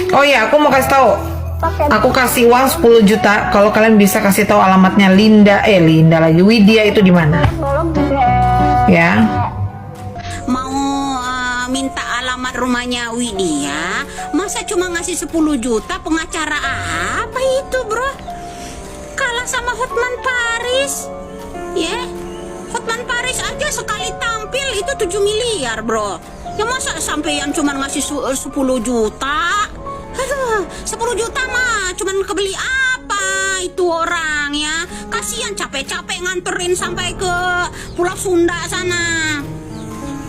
Oh iya, aku mau kasih tahu. Aku kasih uang 10 juta kalau kalian bisa kasih tahu alamatnya Linda lagi, Widya itu di mana. Ya. Mau minta alamat rumahnya Widya, masa cuma ngasih 10 juta? Pengacara apa itu, bro? Kalah sama Hotman Paris. Ya, Hotman Paris aja sekali tampil itu 7 miliar, bro. Ya masa sampai yang cuma ngasih 10 juta? Aduh, 10 juta mah cuman kebeli apa itu orang ya. Kasihan capek-capek nganterin sampai ke Pulau Sunda sana.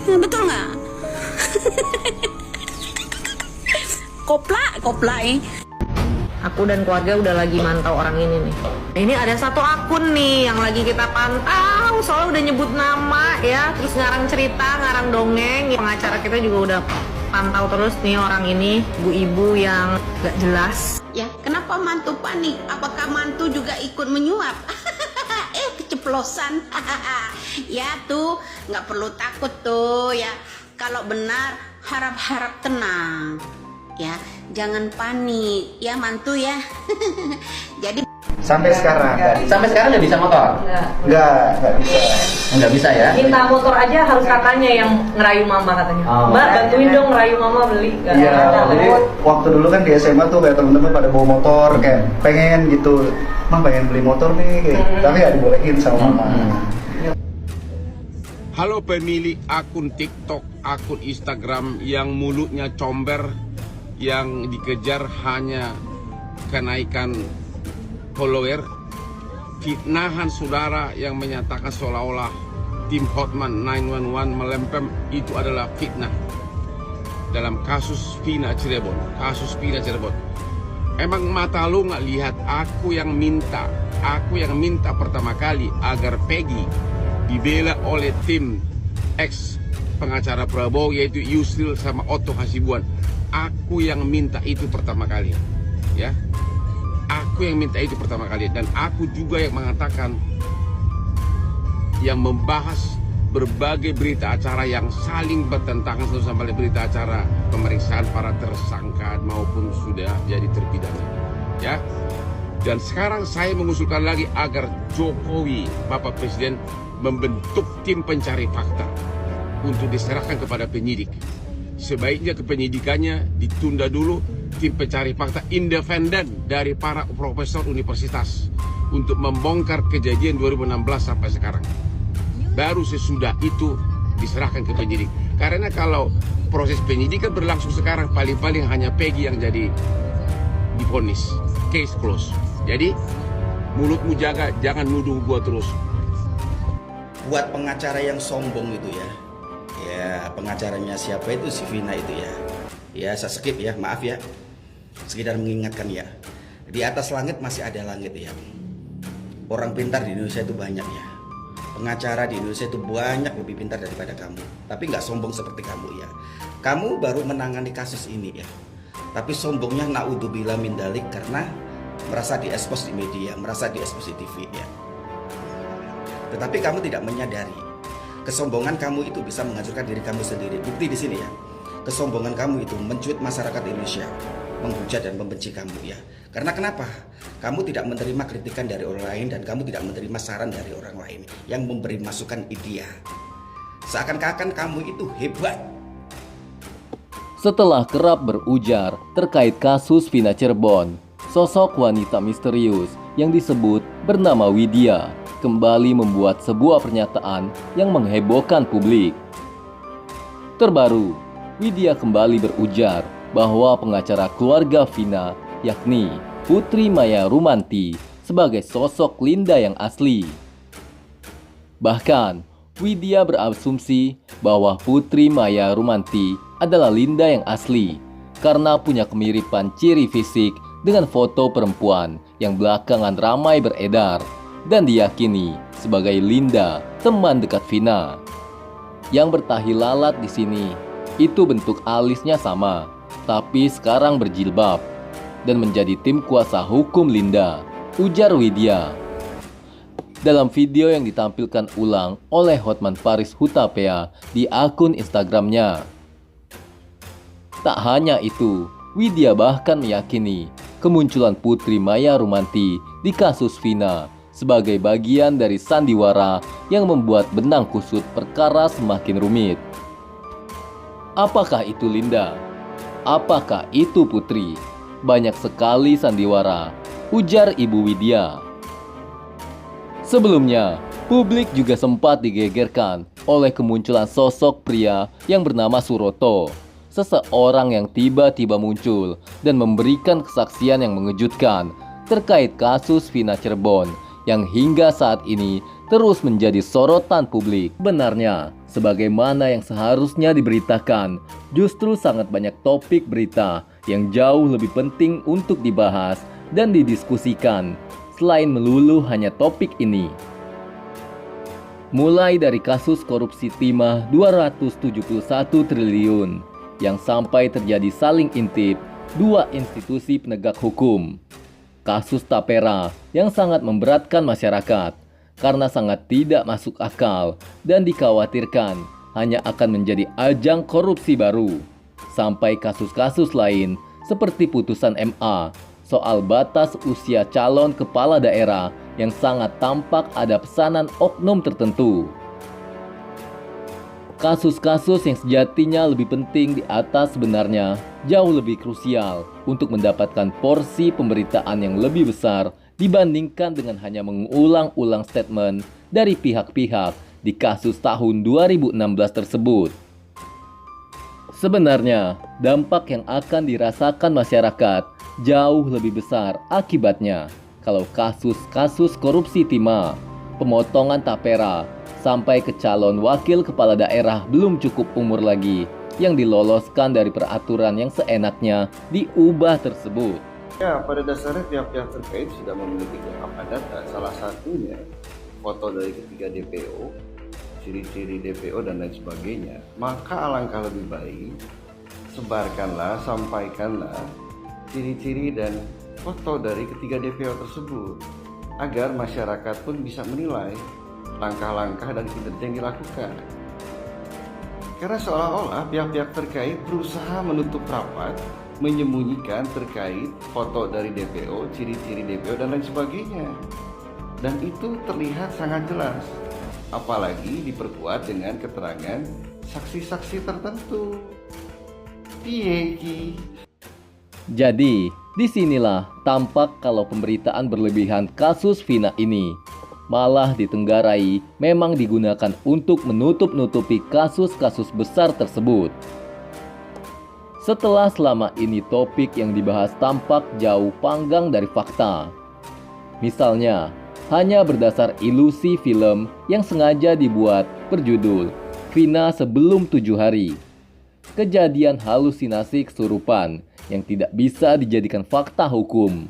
Ya, betul nggak? Koplak. Aku dan keluarga udah lagi mantau orang ini nih. Ini ada satu akun nih yang lagi kita pantau, soalnya udah nyebut nama ya, terus ngarang cerita, ngarang dongeng. Pengacara kita juga udah pantau terus nih orang ini, ibu-ibu yang gak jelas. Ya, kenapa mantu panik? Apakah mantu juga ikut menyuap? Keceplosan. Ya tuh, nggak perlu takut tuh ya. Kalau benar, harap-harap tenang. Ya, jangan panik. Ya mantu ya. Jadi Sampai sekarang nggak bisa motor? nggak bisa. Nggak bisa ya? Minta motor aja harus kakaknya yang ngerayu mama katanya. Oh. Mbak, bantuin dong ngerayu mama beli. Iya, jadi waktu dulu kan di SMA tuh kayak temen-temen pada bawa motor, kayak pengen gitu, Mah pengen beli motor nih, kayak. Tapi nggak dibolehin sama mama. Halo pemilik akun TikTok, akun Instagram yang mulutnya comber, yang dikejar hanya kenaikan follower, fitnahan saudara yang menyatakan seolah-olah tim Hotman 911 melempem itu adalah fitnah dalam kasus Vina Cirebon. Emang mata lu nggak lihat aku yang minta pertama kali agar Peggy dibela oleh tim ex pengacara Prabowo, yaitu Yusril sama Otto Hasibuan. Aku yang minta itu pertama kali, ya. Aku yang minta itu pertama kali, dan aku juga yang mengatakan, yang membahas berbagai berita acara yang saling bertentangan satu sama lain, berita acara pemeriksaan para tersangka maupun sudah jadi terpidana, ya. Dan sekarang saya mengusulkan lagi agar Jokowi, Bapak Presiden, membentuk tim pencari fakta untuk diserahkan kepada penyidik. Sebaiknya kepenyidikannya ditunda dulu, tim pencari fakta independen dari para profesor universitas untuk membongkar kejadian 2016 sampai sekarang. Baru sesudah itu diserahkan ke penyidik. Karena kalau proses penyidikan berlangsung sekarang, paling-paling hanya Peggy yang jadi divonis, case close. Jadi mulutmu jaga, jangan nuduh gua terus. Buat pengacara yang sombong itu ya, pengacaranya siapa itu, si Vina itu ya saya skip ya, maaf ya, sekedar mengingatkan ya, di atas langit masih ada langit ya. Orang pintar di Indonesia itu banyak ya, pengacara di Indonesia itu banyak lebih pintar daripada kamu, tapi nggak sombong seperti kamu ya. Kamu baru menangani kasus ini ya, tapi sombongnya naudzubillah min dzalik, karena merasa diekspos di media, merasa diekspos di TV ya. Tetapi kamu tidak menyadari kesombongan kamu itu bisa menghancurkan diri kamu sendiri. Bukti di sini ya, kesombongan kamu itu mencuit masyarakat Indonesia, menghujat dan membenci kamu ya. Karena kenapa? Kamu tidak menerima kritikan dari orang lain, dan kamu tidak menerima saran dari orang lain yang memberi masukan ide. Seakan-akan kamu itu hebat. Setelah kerap berujar terkait kasus Vina Cirebon, sosok wanita misterius yang disebut bernama Widya kembali membuat sebuah pernyataan yang menghebohkan publik. Terbaru, Widya kembali berujar bahwa pengacara keluarga Vina, yakni Putri Maya Rumanti, sebagai sosok Linda yang asli. Bahkan, Widya berasumsi bahwa Putri Maya Rumanti adalah Linda yang asli karena punya kemiripan ciri fisik dengan foto perempuan yang belakangan ramai beredar dan diyakini sebagai Linda, teman dekat Vina. Yang bertahi lalat di sini, itu bentuk alisnya sama, tapi sekarang berjilbab dan menjadi tim kuasa hukum Linda, ujar Widya. Dalam video yang ditampilkan ulang oleh Hotman Paris Hutapea di akun Instagramnya. Tak hanya itu, Widya bahkan meyakini kemunculan Putri Maya Rumanti di kasus Vina sebagai bagian dari sandiwara yang membuat benang kusut perkara semakin rumit. Apakah itu Linda? Apakah itu Putri? Banyak sekali sandiwara, ujar Ibu Widya. Sebelumnya, publik juga sempat digegerkan oleh kemunculan sosok pria yang bernama Suroto. Seseorang yang tiba-tiba muncul dan memberikan kesaksian yang mengejutkan terkait kasus Vina Cirebon yang hingga saat ini terus menjadi sorotan publik. Benarnya, sebagaimana yang seharusnya diberitakan, justru sangat banyak topik berita yang jauh lebih penting untuk dibahas dan didiskusikan selain melulu hanya topik ini. Mulai dari kasus korupsi timah 271 triliun yang sampai terjadi saling intip dua institusi penegak hukum. Kasus Tapera yang sangat memberatkan masyarakat karena sangat tidak masuk akal dan dikhawatirkan hanya akan menjadi ajang korupsi baru. Sampai kasus-kasus lain seperti putusan MA soal batas usia calon kepala daerah yang sangat tampak ada pesanan oknum tertentu. Kasus-kasus yang sejatinya lebih penting di atas sebenarnya jauh lebih krusial untuk mendapatkan porsi pemberitaan yang lebih besar dibandingkan dengan hanya mengulang-ulang statement dari pihak-pihak di kasus tahun 2016 tersebut. Sebenarnya, dampak yang akan dirasakan masyarakat jauh lebih besar akibatnya kalau kasus-kasus korupsi timah, pemotongan tapera, sampai ke calon wakil kepala daerah belum cukup umur lagi yang diloloskan dari peraturan yang seenaknya diubah tersebut. Ya, pada dasarnya pihak-pihak terkait sudah memiliki beberapa data, salah satunya foto dari ketiga DPO, ciri-ciri DPO dan lain sebagainya. Maka alangkah lebih baik sebarkanlah, sampaikanlah ciri-ciri dan foto dari ketiga DPO tersebut agar masyarakat pun bisa menilai langkah-langkah dan kinerja yang dilakukan. Karena seolah-olah pihak-pihak terkait berusaha menutup rapat, menyembunyikan terkait foto dari DPO, ciri-ciri DPO dan lain sebagainya. Dan itu terlihat sangat jelas, apalagi diperkuat dengan keterangan saksi-saksi tertentu. Piye ki? Jadi, disinilah tampak kalau pemberitaan berlebihan kasus Vina ini malah ditenggarai memang digunakan untuk menutup-nutupi kasus-kasus besar tersebut. Setelah selama ini topik yang dibahas tampak jauh panggang dari fakta. Misalnya, hanya berdasar ilusi film yang sengaja dibuat berjudul Vina Sebelum 7 Hari. Kejadian halusinasi kesurupan yang tidak bisa dijadikan fakta hukum.